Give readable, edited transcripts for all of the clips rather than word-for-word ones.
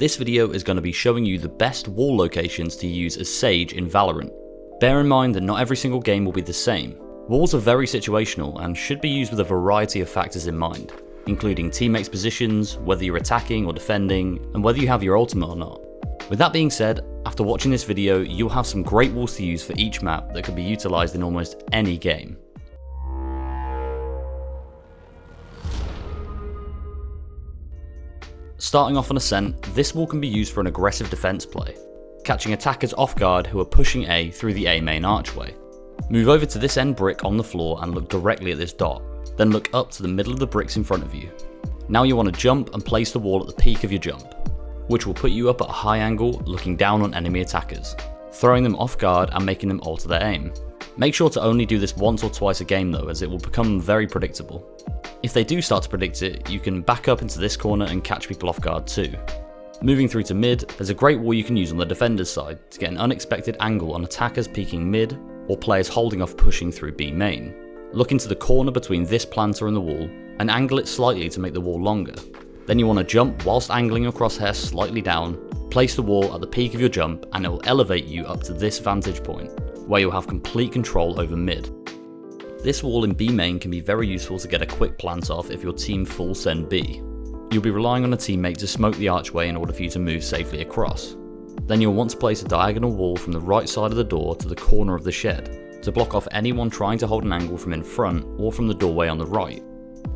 This video is going to be showing you the best wall locations to use as Sage in Valorant. Bear in mind that not every single game will be the same. Walls are very situational and should be used with a variety of factors in mind, including teammates' positions, whether you're attacking or defending, and whether you have your ultimate or not. With that being said, after watching this video, you'll have some great walls to use for each map that could be utilised in almost any game. Starting off on Ascent, this wall can be used for an aggressive defense play, catching attackers off guard who are pushing A through the A main archway. Move over to this end brick on the floor and look directly at this dot, then look up to the middle of the bricks in front of you. Now you want to jump and place the wall at the peak of your jump, which will put you up at a high angle looking down on enemy attackers, throwing them off guard and making them alter their aim. Make sure to only do this once or twice a game though, as it will become very predictable. If they do start to predict it, you can back up into this corner and catch people off guard too. Moving through to mid, there's a great wall you can use on the defender's side to get an unexpected angle on attackers peeking mid or players holding off pushing through B main. Look into the corner between this planter and the wall and angle it slightly to make the wall longer. Then you want to jump whilst angling your crosshair slightly down, place the wall at the peak of your jump and it will elevate you up to this vantage point, where you'll have complete control over mid. This wall in B main can be very useful to get a quick plant off if your team full send B. You'll be relying on a teammate to smoke the archway in order for you to move safely across. Then you'll want to place a diagonal wall from the right side of the door to the corner of the shed, to block off anyone trying to hold an angle from in front or from the doorway on the right.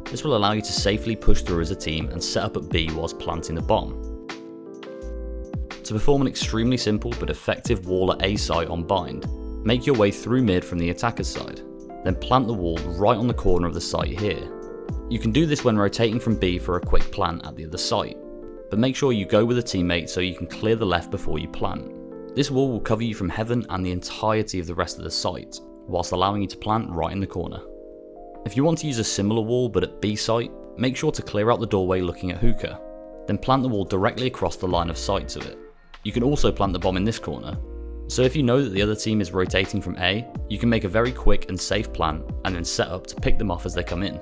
This will allow you to safely push through as a team and set up at B whilst planting the bomb. To perform an extremely simple but effective wall at A site on bind, make your way through mid from the attacker's side, then plant the wall right on the corner of the site here. You can do this when rotating from B for a quick plant at the other site, but make sure you go with a teammate so you can clear the left before you plant. This wall will cover you from heaven and the entirety of the rest of the site, whilst allowing you to plant right in the corner. If you want to use a similar wall but at B site, make sure to clear out the doorway looking at hookah, then plant the wall directly across the line of sight to it. You can also plant the bomb in this corner, so if you know that the other team is rotating from A, you can make a very quick and safe plant and then set up to pick them off as they come in.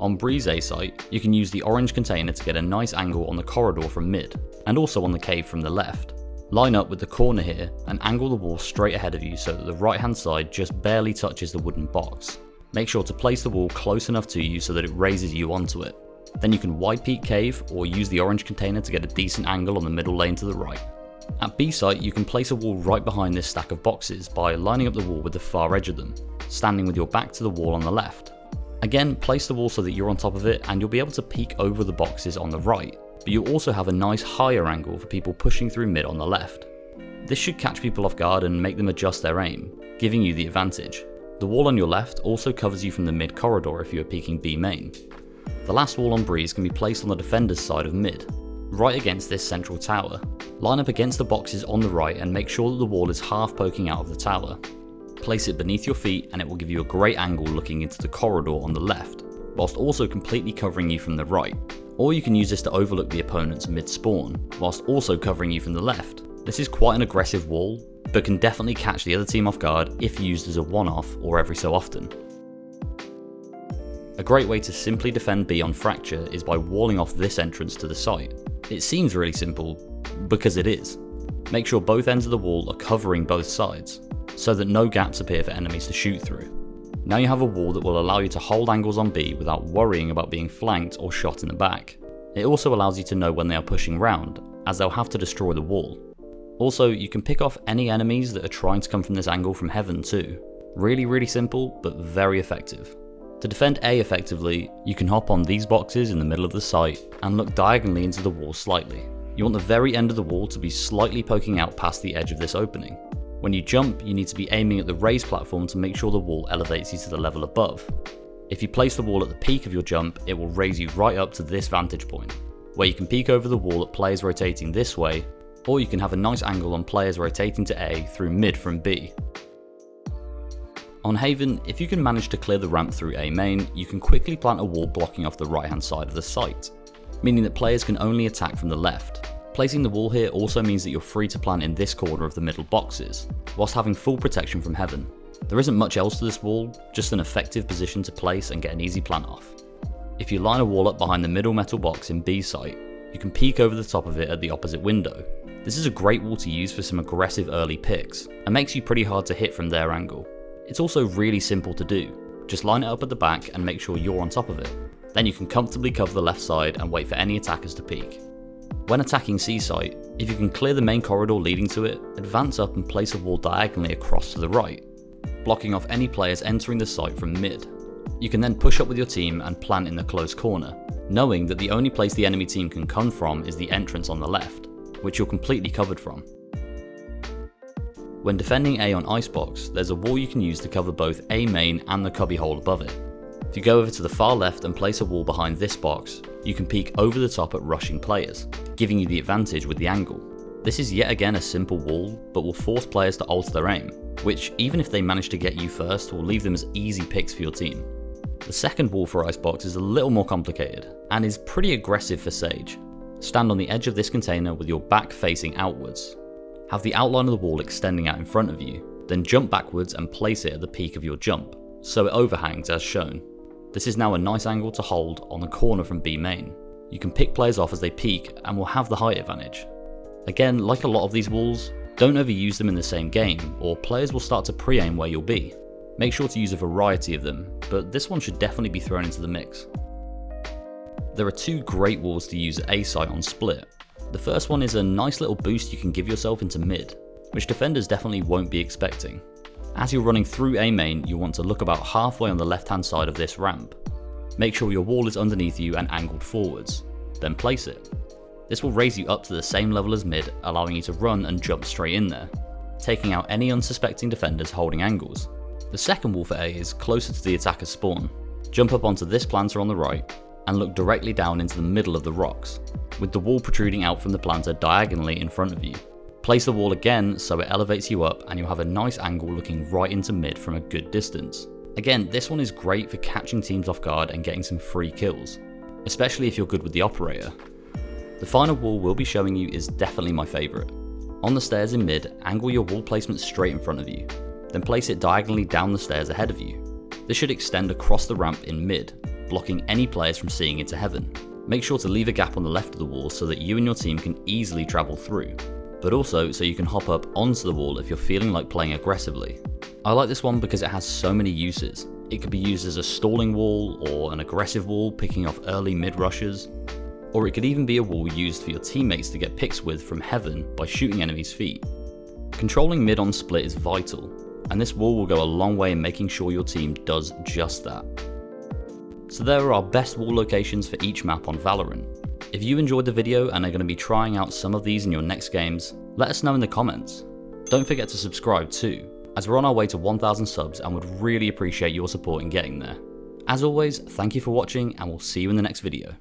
On Breeze A site, you can use the orange container to get a nice angle on the corridor from mid, and also on the cave from the left. Line up with the corner here and angle the wall straight ahead of you so that the right hand side just barely touches the wooden box. Make sure to place the wall close enough to you so that it raises you onto it. Then you can wide peek cave or use the orange container to get a decent angle on the middle lane to the right. At B site, you can place a wall right behind this stack of boxes by lining up the wall with the far edge of them, standing with your back to the wall on the left. Again, place the wall so that you're on top of it and you'll be able to peek over the boxes on the right, but you'll also have a nice higher angle for people pushing through mid on the left. This should catch people off guard and make them adjust their aim, giving you the advantage. The wall on your left also covers you from the mid corridor if you are peeking B main. The last wall on Breeze can be placed on the defender's side of mid, right against this central tower. Line up against the boxes on the right and make sure that the wall is half poking out of the tower. Place it beneath your feet and it will give you a great angle looking into the corridor on the left, whilst also completely covering you from the right. Or you can use this to overlook the opponent's mid spawn, whilst also covering you from the left. This is quite an aggressive wall, but can definitely catch the other team off guard if used as a one-off or every so often. A great way to simply defend B on Fracture is by walling off this entrance to the site. It seems really simple, because it is. Make sure both ends of the wall are covering both sides, so that no gaps appear for enemies to shoot through. Now you have a wall that will allow you to hold angles on B without worrying about being flanked or shot in the back. It also allows you to know when they are pushing round, as they'll have to destroy the wall. Also, you can pick off any enemies that are trying to come from this angle from heaven too. Really simple, but very effective. To defend A effectively, you can hop on these boxes in the middle of the site and look diagonally into the wall slightly. You want the very end of the wall to be slightly poking out past the edge of this opening. When you jump, you need to be aiming at the raised platform to make sure the wall elevates you to the level above. If you place the wall at the peak of your jump, it will raise you right up to this vantage point, where you can peek over the wall at players rotating this way, or you can have a nice angle on players rotating to A through mid from B. On Haven, if you can manage to clear the ramp through A main, you can quickly plant a wall blocking off the right hand side of the site, meaning that players can only attack from the left. Placing the wall here also means that you're free to plant in this corner of the middle boxes, whilst having full protection from heaven. There isn't much else to this wall, just an effective position to place and get an easy plant off. If you line a wall up behind the middle metal box in B site, you can peek over the top of it at the opposite window. This is a great wall to use for some aggressive early picks, and makes you pretty hard to hit from their angle. It's also really simple to do. Just line it up at the back and make sure you're on top of it. Then you can comfortably cover the left side and wait for any attackers to peek. When attacking C site, if you can clear the main corridor leading to it, advance up and place a wall diagonally across to the right, blocking off any players entering the site from mid. You can then push up with your team and plant in the close corner, knowing that the only place the enemy team can come from is the entrance on the left, which you're completely covered from. When defending A on Icebox, there's a wall you can use to cover both A main and the cubbyhole above it. If you go over to the far left and place a wall behind this box, you can peek over the top at rushing players, giving you the advantage with the angle. This is yet again a simple wall, but will force players to alter their aim, which even if they manage to get you first, will leave them as easy picks for your team. The second wall for Icebox is a little more complicated, and is pretty aggressive for Sage. Stand on the edge of this container with your back facing outwards. Have the outline of the wall extending out in front of you, then jump backwards and place it at the peak of your jump, so it overhangs as shown. This is now a nice angle to hold on the corner from B main. You can pick players off as they peek and will have the height advantage. Again, like a lot of these walls, don't overuse them in the same game, or players will start to pre-aim where you'll be. Make sure to use a variety of them, but this one should definitely be thrown into the mix. There are two great walls to use at A site on split. The first one is a nice little boost you can give yourself into mid, which defenders definitely won't be expecting. As you're running through A main, you want to look about halfway on the left hand side of this ramp. Make sure your wall is underneath you and angled forwards, then place it. This will raise you up to the same level as mid, allowing you to run and jump straight in there, taking out any unsuspecting defenders holding angles. The second wall for A is closer to the attacker's spawn. Jump up onto this planter on the right, and look directly down into the middle of the rocks, with the wall protruding out from the planter diagonally in front of you. Place the wall again so it elevates you up and you'll have a nice angle looking right into mid from a good distance. Again, this one is great for catching teams off guard and getting some free kills, especially if you're good with the operator. The final wall we'll be showing you is definitely my favourite. On the stairs in mid, angle your wall placement straight in front of you, then place it diagonally down the stairs ahead of you. This should extend across the ramp in mid, blocking any players from seeing into heaven. Make sure to leave a gap on the left of the wall so that you and your team can easily travel through, but also so you can hop up onto the wall if you're feeling like playing aggressively. I like this one because it has so many uses. It could be used as a stalling wall or an aggressive wall picking off early mid rushers, or it could even be a wall used for your teammates to get picks with from heaven by shooting enemies' feet. Controlling mid on split is vital, and this wall will go a long way in making sure your team does just that. So there are our best wall locations for each map on Valorant. If you enjoyed the video and are going to be trying out some of these in your next games, let us know in the comments. Don't forget to subscribe too, as we're on our way to 1,000 subs and would really appreciate your support in getting there. As always, thank you for watching and we'll see you in the next video.